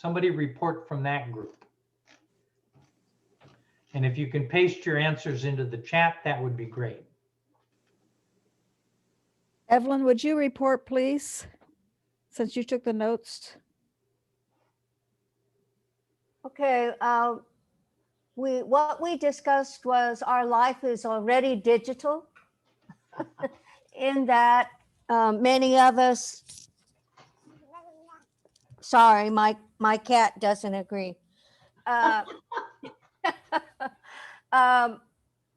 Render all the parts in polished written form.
Somebody report from that group. And if you can paste your answers into the chat, that would be great. Evelyn, would you report, please, since you took the notes? Okay, what we discussed was our life is already digital in that many of us, sorry, my cat doesn't agree.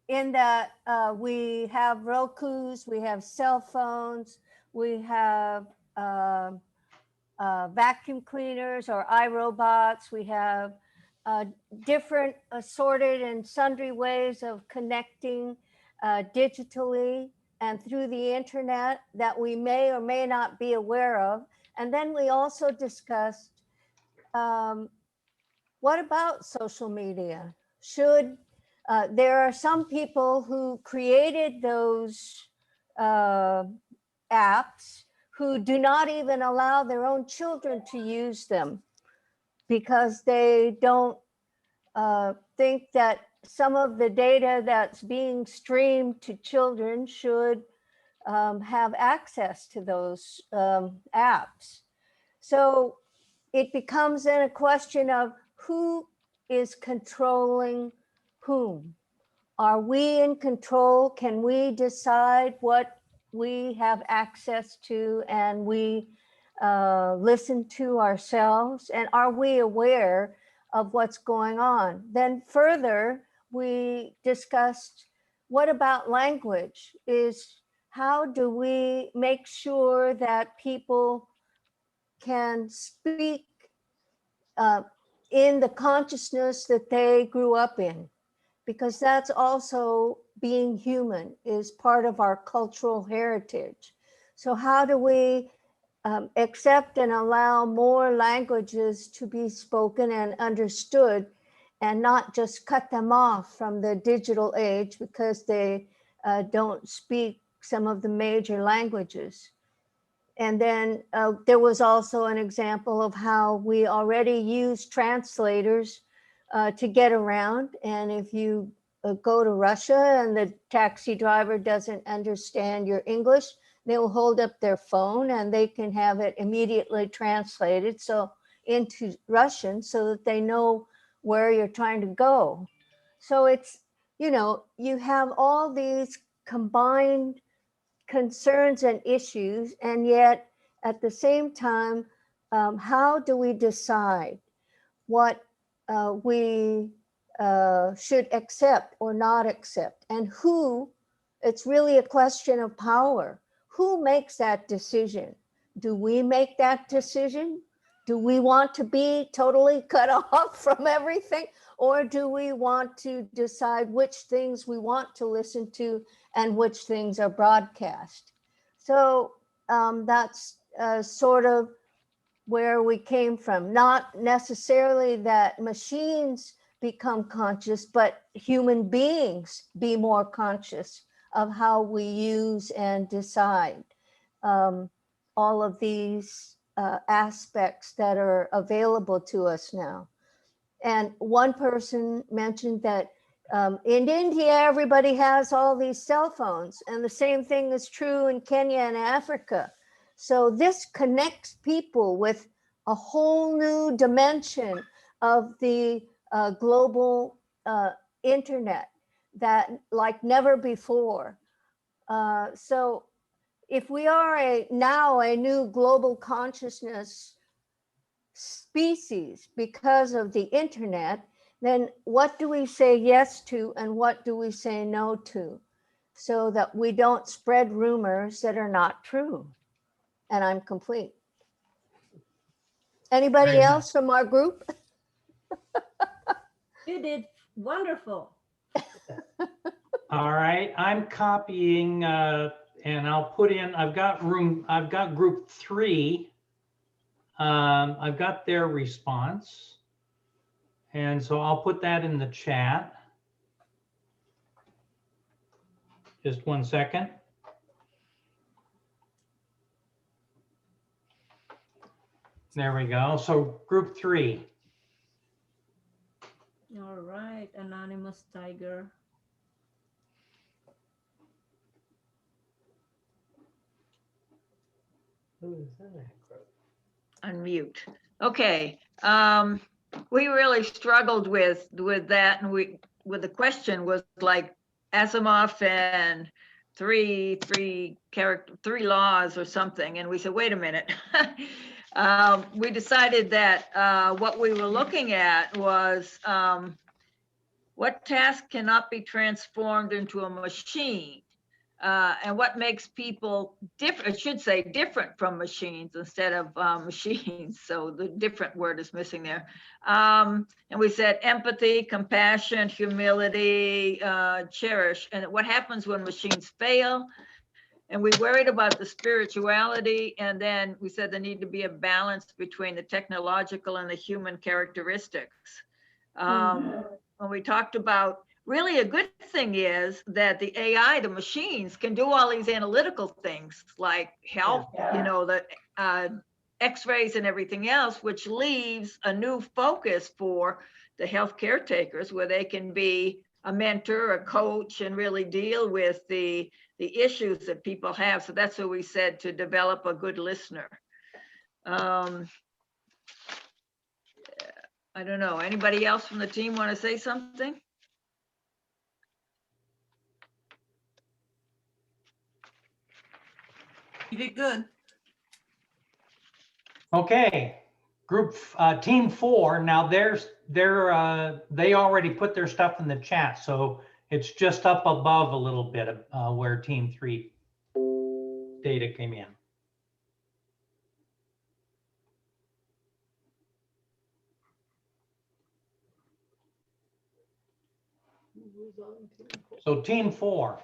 In that we have Rokus, we have cell phones, we have vacuum cleaners or iRobots, we have different assorted and sundry ways of connecting digitally and through the internet that we may or may not be aware of. And then we also discussed what about social media? Should there are some people who created those apps who do not even allow their own children to use them because they don't think that some of the data that's being streamed to children should have access to those apps. So it becomes then a question of who is controlling whom. Are we in control? Can we decide what we have access to and we listen to ourselves? And are we aware of what's going on? Then further, we discussed what about language? How do we make sure that people can speak in the consciousness that they grew up in? Because that's also being human, is part of our cultural heritage. So how do we accept and allow more languages to be spoken and understood and not just cut them off from the digital age because they don't speak some of the major languages? And then there was also an example of how we already use translators to get around. And if you go to Russia and the taxi driver doesn't understand your English, they will hold up their phone and they can have it immediately translated into Russian so that they know where you're trying to go. So it's, you have all these combined concerns and issues, and yet at the same time, how do we decide what we should accept or not accept, and who? It's really a question of power. Who makes that decision? Do we make that decision? Do we want to be totally cut off from everything? Or do we want to decide which things we want to listen to and which things are broadcast? So that's sort of where we came from. Not necessarily that machines become conscious, but human beings be more conscious of how we use and decide all of these aspects that are available to us now. And one person mentioned that in India, everybody has all these cell phones, and the same thing is true in Kenya and Africa. So this connects people with a whole new dimension of the global internet that like never before. So if we are now a new global consciousness species because of the internet, then what do we say yes to and what do we say no to, so that we don't spread rumors that are not true? And I'm complete. Anybody else from our group? You did wonderful. All right, I'm copying and I'll put in, I've got group 3. I've got their response. And so I'll put that in the chat. Just 1 second. There we go. So group 3. All right, anonymous tiger. Who is in that group? Unmute. Okay. We really struggled with that, and with the question was like Asimov and three laws or something, and we said, wait a minute. We decided that what we were looking at was what task cannot be transformed into a machine. And what makes people different, I should say different from machines instead of machines. So the different word is missing there. And we said empathy, compassion, humility, cherish. And what happens when machines fail? And we worried about the spirituality. And then we said there need to be a balance between the technological and the human characteristics. When we talked about, really a good thing is that the AI, the machines can do all these analytical things like health, the x-rays and everything else, which leaves a new focus for the health caretakers where they can be a mentor, a coach, and really deal with the issues that people have. So that's what we said, to develop a good listener. I don't know, anybody else from the team want to say something? You did good. Okay, team 4. Now they already put their stuff in the chat, so it's just up above a little bit where team 3 data came in. So team 4.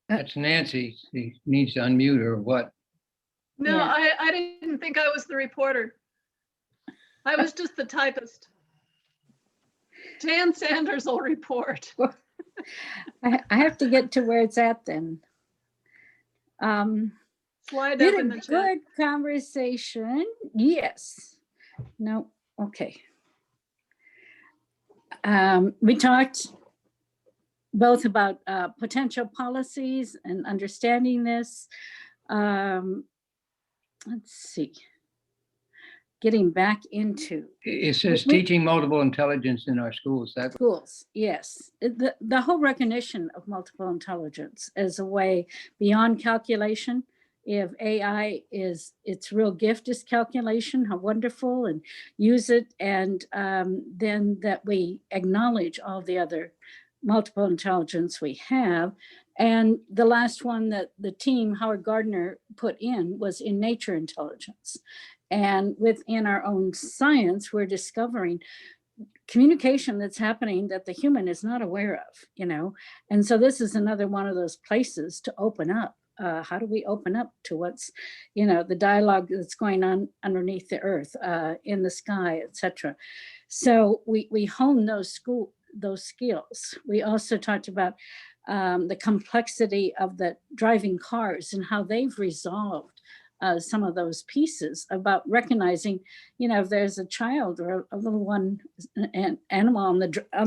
That's Nancy. She needs to unmute her or what? No, Yeah. I didn't think I was the reporter. I was just the typist. Jan Sanders will report. I have to get to where it's at then. Slide Did up in a the chat. good conversation. Yes. No. Okay. We talked both about potential policies and understanding this. Let's see. Getting back into It says teaching multiple intelligence in our schools. That schools, yes. The whole recognition of multiple intelligence as a way beyond calculation. If AI is its real gift is calculation, how wonderful, and use it, and then that we acknowledge all the other multiple intelligence we have. And the last one that the team, Howard Gardner, put in was in nature intelligence. And within our own science, we're discovering communication that's happening that the human is not aware of, And so this is another one of those places to open up. How do we open up to what's, the dialogue that's going on underneath the earth, in the sky, etc. So we hone those skills. We also talked about the complexity of the driving cars and how they've resolved some of those pieces about recognizing, if there's a child or a little one, an animal on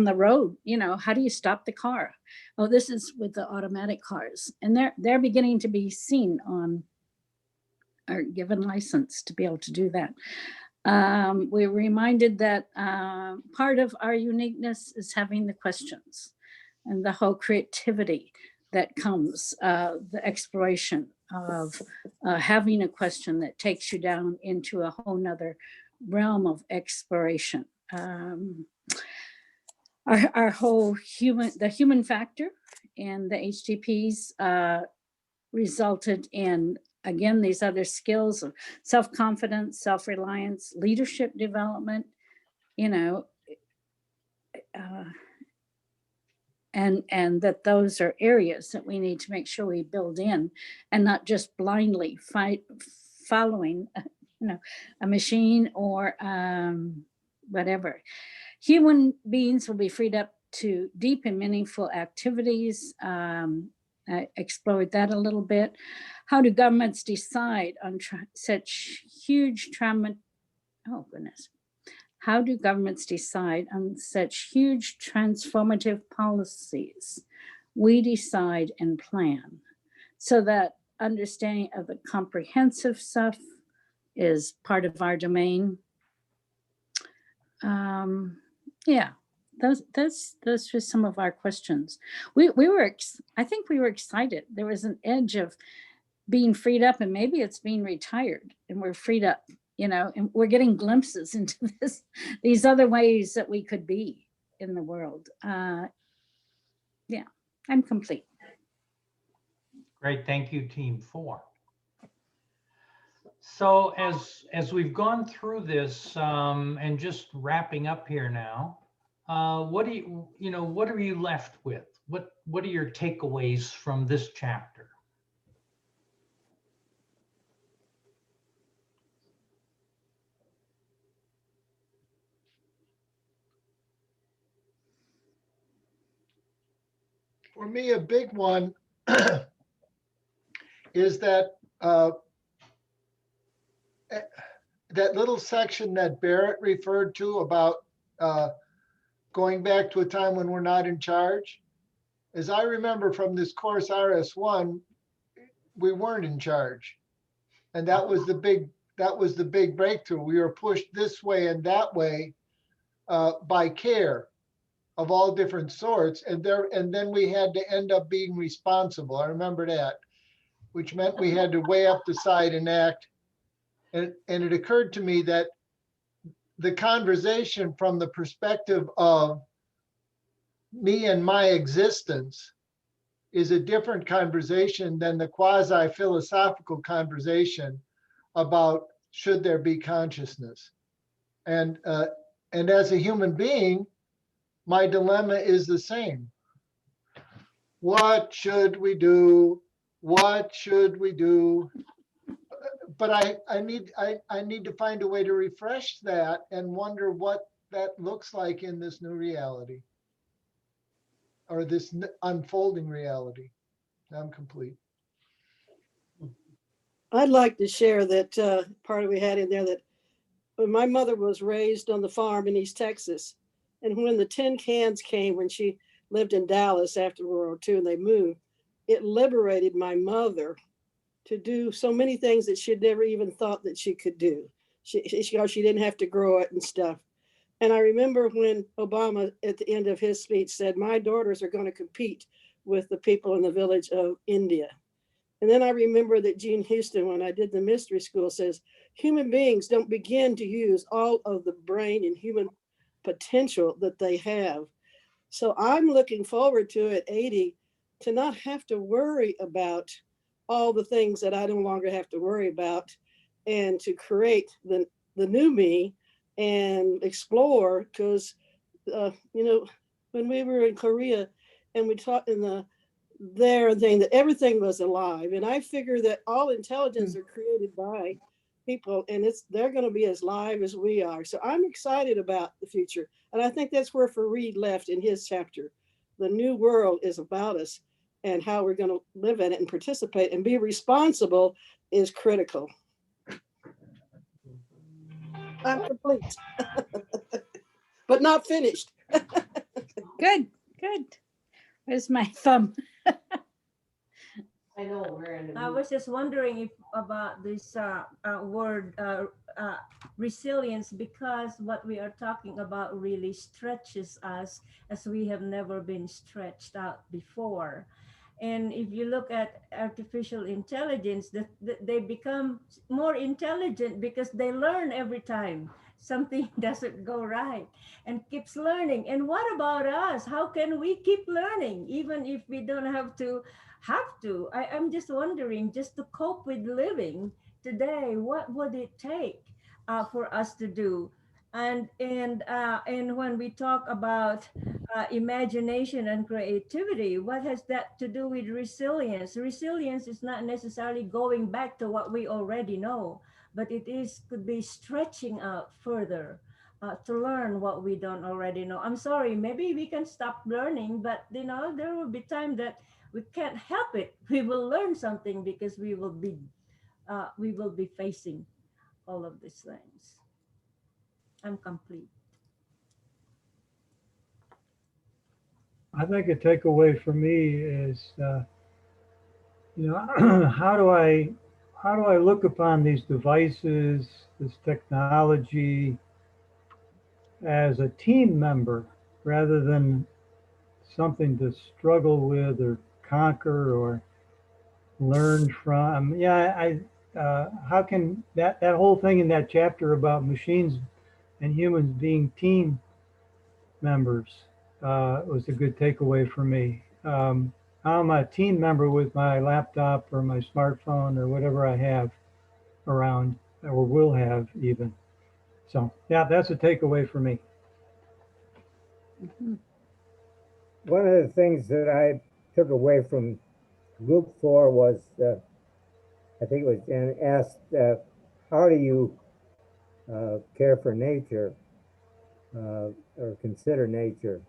the road, how do you stop the car? Oh, this is with the automatic cars, and they're beginning to be seen on or given license to be able to do that. We're reminded that part of our uniqueness is having the questions and the whole creativity that comes, the exploration of having a question that takes you down into a whole nother realm of exploration. Our whole the human factor and the HTPs resulted in, again, these other skills of self-confidence, self-reliance, leadership development, and that those are areas that we need to make sure we build in and not just blindly following, a machine or whatever. Human beings will be freed up to deep and meaningful activities, I explored that a little bit. How do governments decide on such huge oh goodness. How do governments decide on such huge transformative policies? We decide and plan. So that understanding of the comprehensive stuff is part of our domain. Yeah, those were some of our questions. We were, I think we were excited. There was an edge of being freed up, and maybe it's being retired and we're freed up, you know, and we're getting glimpses into these other ways that we could be in the world. Yeah, I'm complete. Great, thank you, Team 4. So as we've gone through this and just wrapping up here now, what are you left with? What are your takeaways from this chapter? For me, a big one is that that little section that Barrett referred to about going back to a time when we're not in charge. As I remember from this course RS1, we weren't in charge. And that was the big breakthrough. We were pushed this way and that way by care of all different sorts. And then we had to end up being responsible. I remember that, which meant we had to weigh up, decide, and act. And it occurred to me that the conversation from the perspective of me and my existence is a different conversation than the quasi-philosophical conversation about should there be consciousness. And as a human being, my dilemma is the same. What should we do? What should we do? But I need to find a way to refresh that and wonder what that looks like in this new reality or this unfolding reality. I'm complete. I'd like to share that part we had in there that when my mother was raised on the farm in East Texas, and when the tin cans came when she lived in Dallas after World War II and they moved, it liberated my mother to do so many things that she'd never even thought that she could do. She didn't have to grow it and stuff. And I remember when Obama at the end of his speech said, my daughters are going to compete with the people in the village of India. And then I remember that Jean Houston, when I did the mystery school, says, human beings don't begin to use all of the brain and human potential that they have. So I'm looking forward to at 80 to not have to worry about all the things that I no longer have to worry about, and to create the new me and explore. Because when we were in Korea and we taught in their thing that everything was alive, and I figure that all intelligence are created by people, and they're going to be as live as we are. So I'm excited about the future, and I think that's where Fareed left in his chapter. The new world is about us, and how we're going to live in it and participate and be responsible is critical. I'm complete, but not finished. Good. Where's my thumb? I know we're in. I was just wondering if about this word resilience, because what we are talking about really stretches us as we have never been stretched out before. And if you look at artificial intelligence, they become more intelligent because they learn every time something doesn't go right and keeps learning. And what about us? How can we keep learning even if we don't have to? I'm just wondering, just to cope with living today, what would it take for us to do? And when we talk about imagination and creativity, what has that to do with resilience? Resilience is not necessarily going back to what we already know, but could be stretching out further to learn what we don't already know. I'm sorry, maybe we can stop learning, but there will be time that we can't help it. We will learn something because we will be facing all of these things. I'm complete. I think a takeaway for me is, how do I look upon these devices, this technology as a team member rather than something to struggle with or conquer or learn from? How can that whole thing in that chapter about machines and humans being team members was a good takeaway for me. I'm a team member with my laptop or my smartphone or whatever I have around or will have even. So yeah, that's a takeaway for me. One of the things that I took away from group 4 was, I think it was Jen asked, how do you care for nature or consider nature?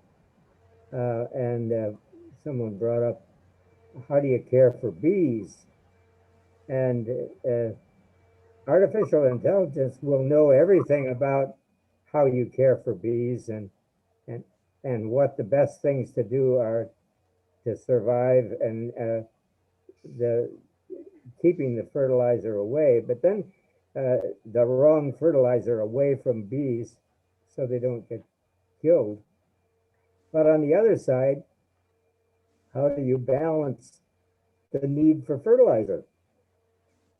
And someone brought up, how do you care for bees? And artificial intelligence will know everything about how you care for bees and what the best things to do are to survive and the keeping the fertilizer away, but then the wrong fertilizer away from bees so they don't get killed. But on the other side, how do you balance the need for fertilizer?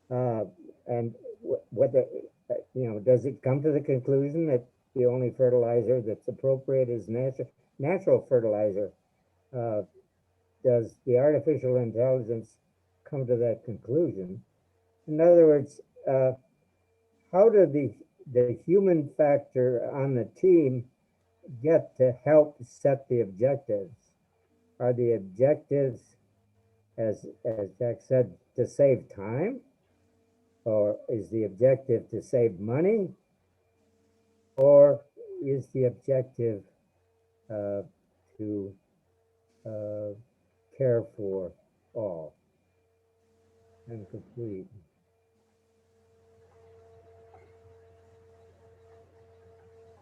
And what the, does it come to the conclusion that the only fertilizer that's appropriate is natural fertilizer? Does the artificial intelligence come to that conclusion? In other words, how do the human factor on the team get to help set the objectives? Are the objectives, as Jack said, to save time? Or is the objective to save money? Or is the objective to care for all and complete?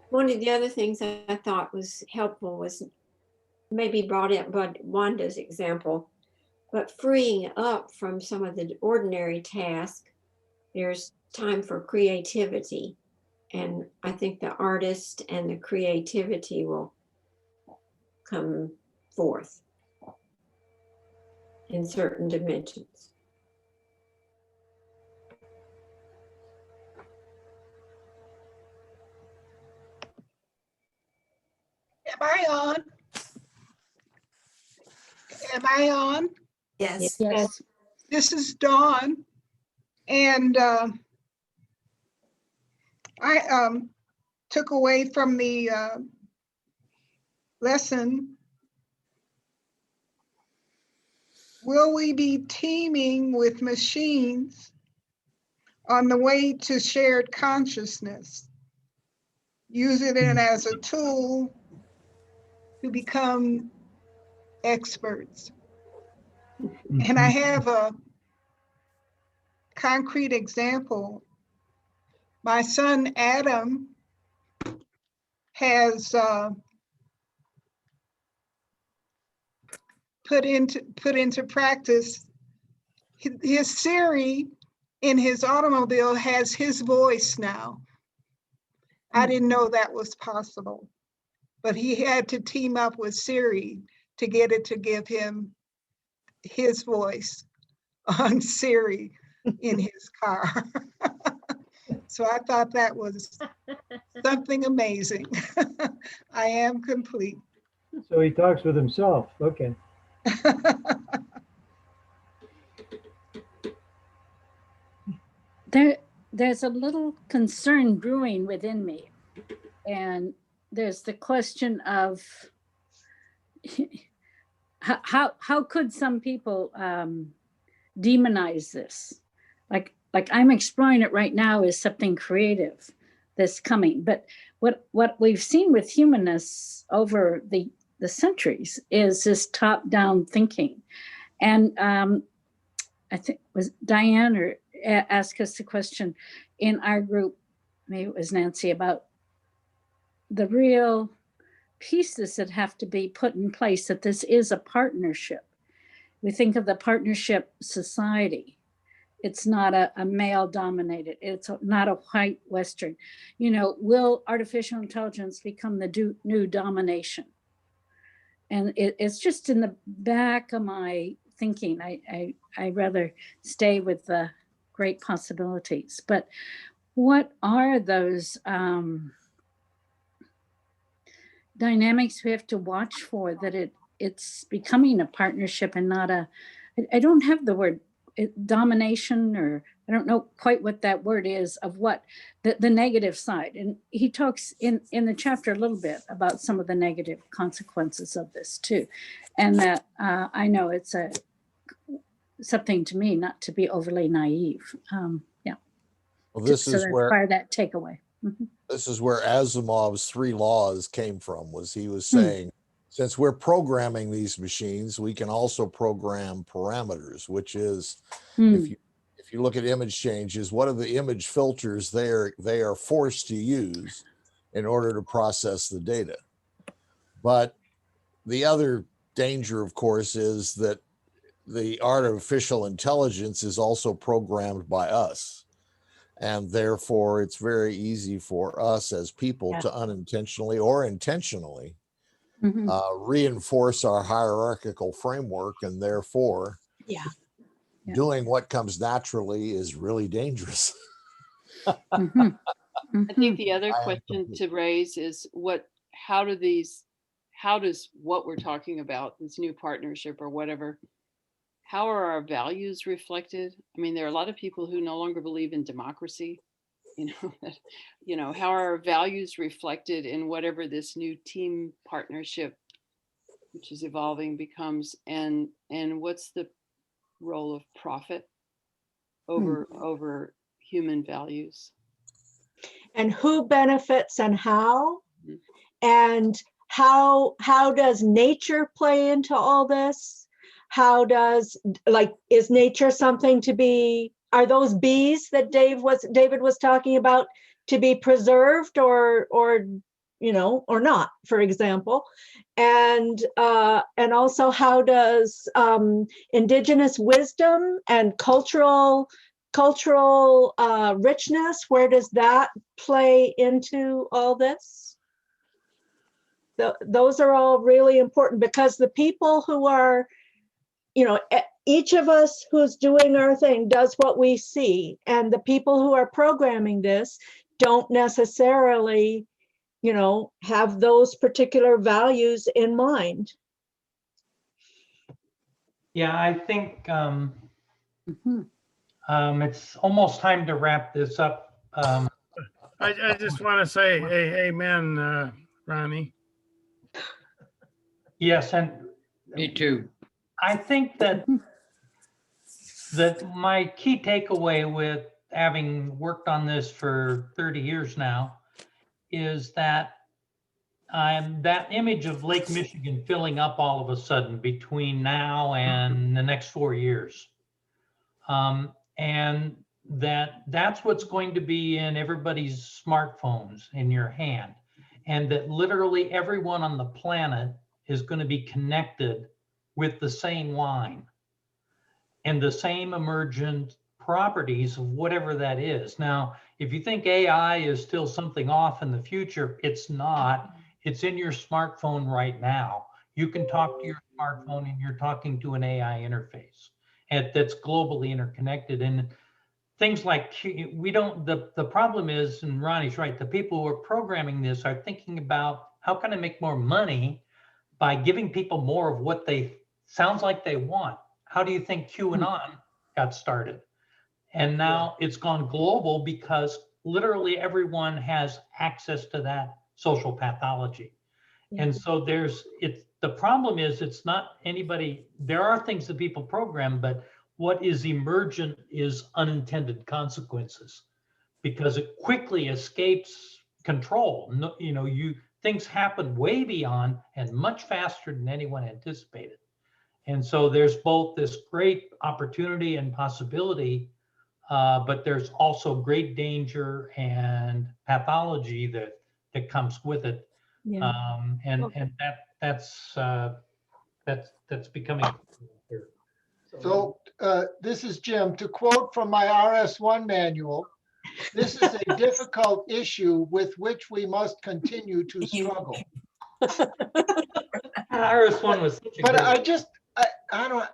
One of the other things I thought was helpful was maybe brought up by Wanda's example, but freeing up from some of the ordinary tasks, there's time for creativity. And I think the artist and the creativity will come forth in certain dimensions. Am I on? Am I on? Yes. Yes. This is Dawn. And I took away from the lesson, will we be teaming with machines on the way to shared consciousness, using it as a tool to become experts? And I have a concrete example. My son Adam has put into practice his Siri in his automobile has his voice now. I didn't know that was possible, but he had to team up with Siri to get it to give him his voice on Siri in his car. So I thought that was something amazing. I am complete. So he talks with himself. Okay. There's a little concern brewing within me. And there's the question of how could some people demonize this? Like I'm exploring it right now as something creative that's coming. But what we've seen with humanness over the centuries is this top-down thinking. And I think it was Diane or asked us a question in our group, maybe it was Nancy, about the real pieces that have to be put in place, that this is a partnership. We think of the partnership society. It's not a male dominated, it's not a white Western. You know, will artificial intelligence become the new domination? And it's just in the back of my thinking. I rather stay with the great possibilities. But what are those dynamics we have to watch for, that it's becoming a partnership and not I don't have the word domination, or I don't know quite what that word is, of what the negative side. And he talks in the chapter a little bit about some of the negative consequences of this too. And that I know it's something to me not to be overly naive. Yeah. Well, this So is that's where part of that takeaway. Mhm. this is where Asimov's 3 laws came from. He was saying, since we're programming these machines, we can also program parameters, which is if you look at image changes, what are the image filters they are forced to use in order to process the data. But the other danger, of course, is that the artificial intelligence is also programmed by us. And therefore, it's very easy for us as people to unintentionally or intentionally reinforce our hierarchical framework. And therefore, doing what comes naturally is really dangerous. Mhm. I think the other I am question to raise is how does what we're talking about, this new partnership or whatever, how are our values reflected? I mean, there are a lot of people who no longer believe in democracy. How are our values reflected in whatever this new team partnership, which is evolving, becomes, and what's the role of profit over human values? And who benefits and how? Mhm. And how does nature play into all this? How does, is nature something to be, are those bees that David was talking about to be preserved or not, for example? And also, how does indigenous wisdom and cultural richness, where does that play into all this? Those are all really important, because the people who are, each of us who's doing our thing does what we see, and the people who are programming this don't necessarily, have those particular values in mind. Yeah, I think it's almost time to wrap this up. I just want to say amen, Ronnie. Yes, and Me too. I think that my key takeaway with having worked on this for 30 years now is that that image of Lake Michigan filling up all of a sudden between now and the next 4 years. And that's what's going to be in everybody's smartphones in your hand. And that literally everyone on the planet is going to be connected with the same line and the same emergent properties of whatever that is. Now, if you think AI is still something off in the future, it's not. It's in your smartphone right now. You can talk to your smartphone and you're talking to an AI interface that's globally interconnected. And things like the problem is, and Ronnie's right, the people who are programming this are thinking about how can I make more money by giving people more of what they sounds like they want. How do you think QAnon got started? And now it's gone global because literally everyone has access to that social pathology. And so the problem is it's not anybody, there are things that people program, but what is emergent is unintended consequences because it quickly escapes control. Things happen way beyond and much faster than anyone anticipated. And so there's both this great opportunity and possibility, but there's also great danger and pathology that comes with it. Yeah. And that's becoming here. So this is Jim. To quote from my RS1 manual, this is a difficult issue with which we must continue to struggle. RS1 was such a But great. I don't,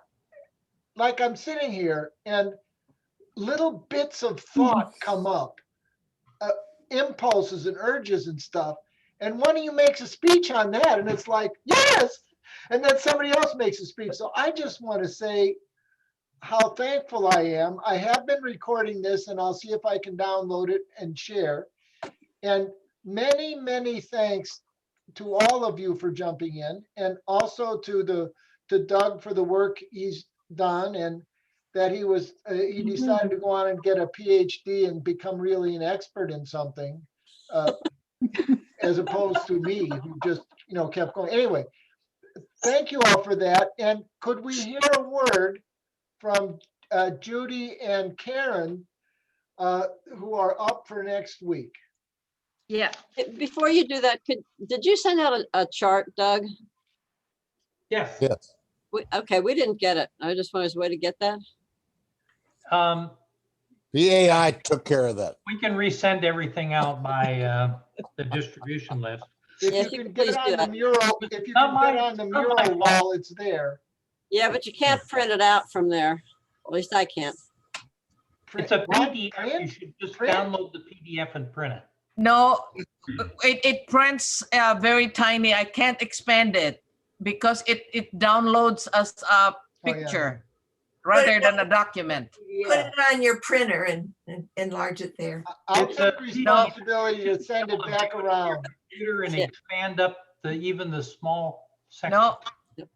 like I'm sitting here and little bits of thought come up, impulses and urges and stuff. And one of you makes a speech on that and it's like, yes. And then somebody else makes a speech. So I just want to say how thankful I am. I have been recording this and I'll see if I can download it and share. And many, many thanks to all of you for jumping in, and also to Doug for the work he's done, and that he decided to go on and get a PhD and become really an expert in something, as opposed to me who just, kept going. Anyway, thank you all for that. And could we hear a word from Judy and Karen, who are up for next week? Yeah. Before you do that, did you send out a chart, Doug? Yes. Yes. Okay, we didn't get it. I just wanted a way to get that. The AI took care of that. We can resend everything out by the distribution list. If you can get it on the mural, if you can get on the mural wall, it's there. Yeah, but you can't print it out from there. At least I can't. It's a PDF. You should just download the PDF and print it. No, it prints very tiny. I can't expand it because it downloads as a picture rather than a document. Put it on your printer and enlarge it there. I'll take responsibility to send it back around. Computer and expand up even the small section. No,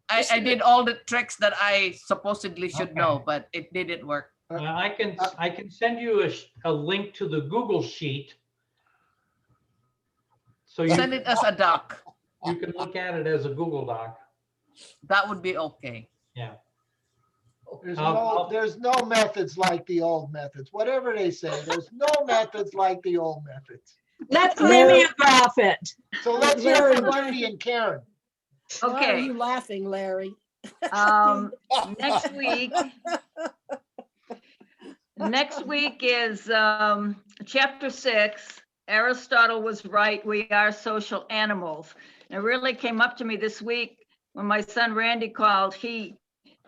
I did all the tricks that I supposedly should know, but it didn't work. I can send you a link to the Google Sheet. So you Send it as a doc. You can look at it as a Google Doc. That would be okay. Yeah. There's no methods like the old methods. Whatever they say, there's no methods like the old methods. Let's mimeograph it. So let's hear from Judy and Karen. Why are Okay. you laughing, Larry? Next week is chapter 6. Aristotle was right. We are social animals. And it really came up to me this week when my son Randy called. He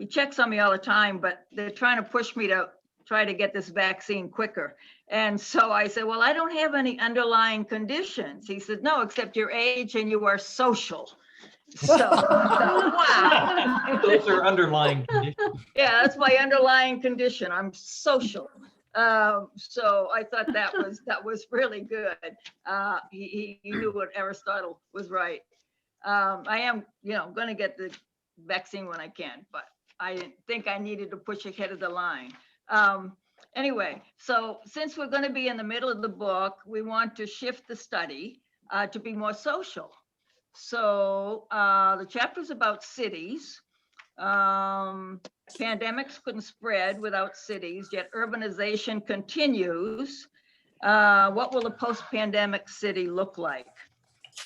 checks on me all the time, but they're trying to push me to try to get this vaccine quicker. And so I said, well, I don't have any underlying conditions. He said, no, except your age and you are social. So, wow. Those are underlying conditions. Yeah, that's my underlying condition. I'm social. So I thought that was really good. He knew what Aristotle was right. I am, going to get the vaccine when I can, but I didn't think I needed to push ahead of the line. Anyway, so since we're going to be in the middle of the book, we want to shift the study to be more social. So the chapter's about cities. Pandemics couldn't spread without cities, yet urbanization continues. What will a post-pandemic city look like?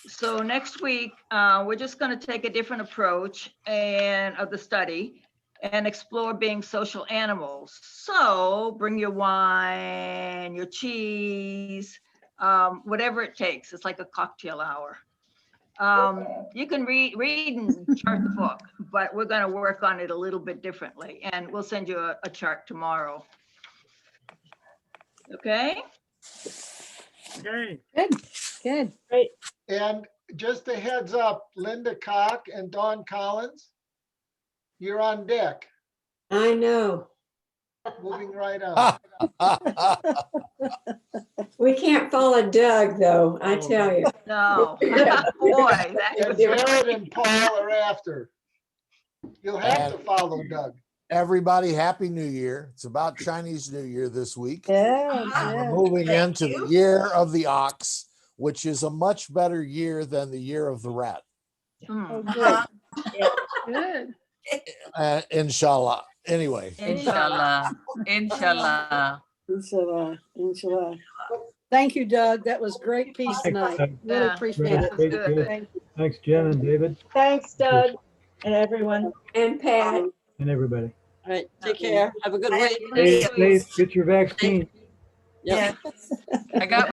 So next week, we're just going to take a different approach of the study and explore being social animals. So bring your wine, your cheese, whatever it takes. It's like a cocktail hour. You can read and chart the book, but we're going to work on it a little bit differently, and we'll send you a chart tomorrow. Okay? Okay. Good. Great. And just a heads up, Linda Koch and Dawn Collins, you're on deck. I know. Moving right on. We can't follow Doug, though, I tell you. No. Boy, And Jared and Paul are after. You'll have to follow Doug. Everybody, Happy New Year. It's about Chinese New Year this week. Yeah. We're moving into the year of the ox, which is a much better year than the year of the rat. Oh, good. Good. Inshallah. Anyway. Inshallah. Inshallah. Inshallah. Thank you, Doug. That was great piece tonight. Doug. Really Yeah. appreciate it. Great, good. Thank you. Thanks, Jen and David Thanks, Doug, and everyone. And Pat. and everybody. All right, take care. Have a good week. Stay safe, get your vaccine. Yep. I got